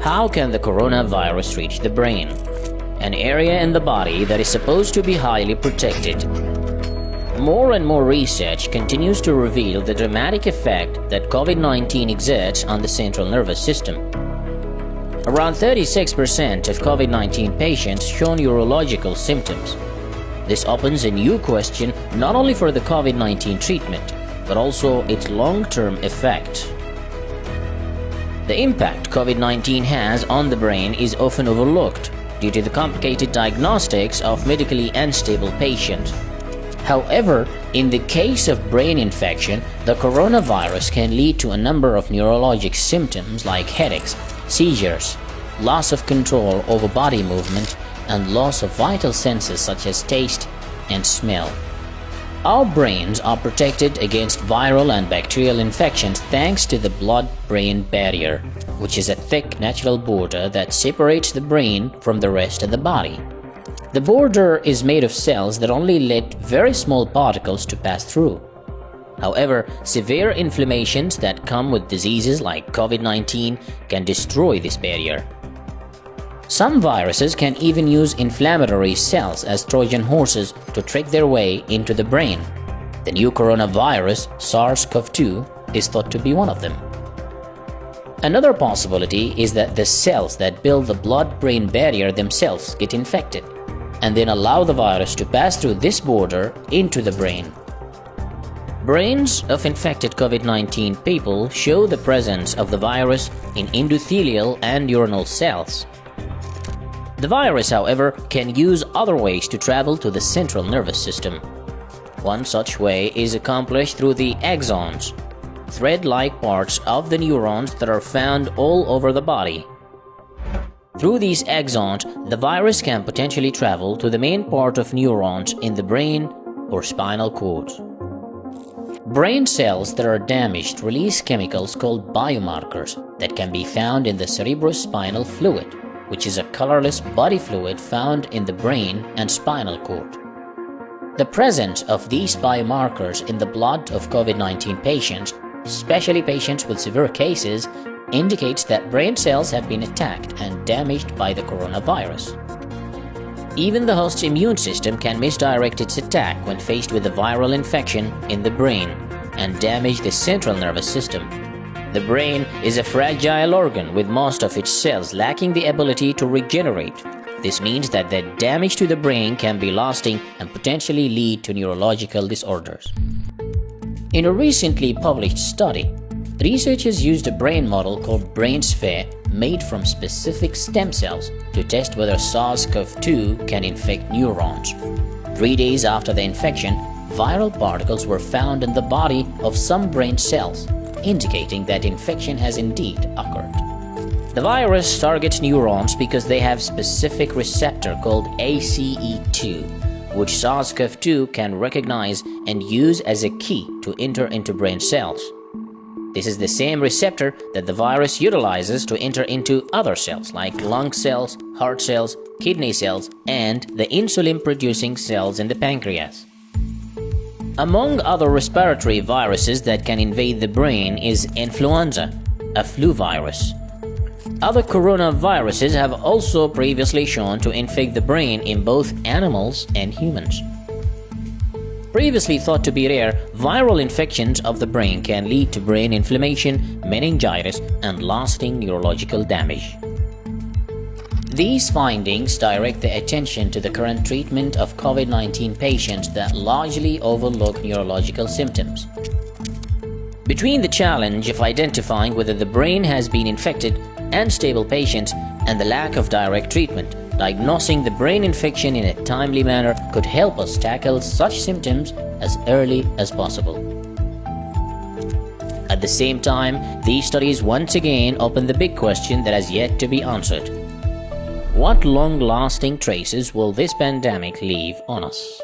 How can the coronavirus reach the brain, an area in the body that is supposed to be highly protected? More and more research continues to reveal the dramatic effect that COVID-19 exerts on the central nervous system. Around 36% of COVID-19 patients show neurological symptoms. This opens a new question not only for the COVID-19 treatment, but also its long-term effect. The impact COVID-19 has on the brain is often overlooked due to the complicated diagnostics of medically unstable patients. However, in the case of brain infection, the coronavirus can lead to a number of neurologic symptoms like headaches, seizures, loss of control over body movement, and loss of vital senses such as taste and smell. Our brains are protected against viral and bacterial infections thanks to the blood-brain barrier, which is a thick natural border that separates the brain from the rest of the body. The border is made of cells that only let very small particles to pass through. However, severe inflammations that come with diseases like COVID-19 can destroy this barrier. Some viruses can even use inflammatory cells as Trojan horses to trick their way into the brain. The new coronavirus, SARS-CoV-2, is thought to be one of them. Another possibility is that the cells that build the blood-brain barrier themselves get infected, and then allow the virus to pass through this border into the brain. Brains of infected COVID-19 people show the presence of the virus in endothelial and neuronal cells. The virus, however, can use other ways to travel to the central nervous system. One such way is accomplished through the axons, thread-like parts of the neurons that are found all over the body. Through these axons, the virus can potentially travel to the main part of neurons in the brain or spinal cord. Brain cells that are damaged release chemicals called biomarkers that can be found in the cerebrospinal fluid, which is a colorless body fluid found in the brain and spinal cord. The presence of these biomarkers in the blood of COVID-19 patients, especially patients with severe cases, indicates that brain cells have been attacked and damaged by the coronavirus. Even the host's immune system can misdirect its attack when faced with a viral infection in the brain and damage the central nervous system. The brain is a fragile organ with most of its cells lacking the ability to regenerate. This means that the damage to the brain can be lasting and potentially lead to neurological disorders. In a recently published study, researchers used a brain model called BrainSphere made from specific stem cells to test whether SARS-CoV-2 can infect neurons. 3 days after the infection, viral particles were found in the body of some brain cells, indicating that infection has indeed occurred. The virus targets neurons because they have a specific receptor called ACE2, which SARS-CoV-2 can recognize and use as a key to enter into brain cells. This is the same receptor that the virus utilizes to enter into other cells like lung cells, heart cells, kidney cells, and the insulin-producing cells in the pancreas. Among other respiratory viruses that can invade the brain is influenza, a flu virus. Other coronaviruses have also previously shown to infect the brain in both animals and humans. Previously thought to be rare, viral infections of the brain can lead to brain inflammation, meningitis, and lasting neurological damage. These findings direct the attention to the current treatment of COVID-19 patients that largely overlook neurological symptoms. Between the challenge of identifying whether the brain has been infected, unstable patients, and the lack of direct treatment, diagnosing the brain infection in a timely manner could help us tackle such symptoms as early as possible. At the same time, these studies once again open the big question that has yet to be answered. What long-lasting traces will this pandemic leave on us?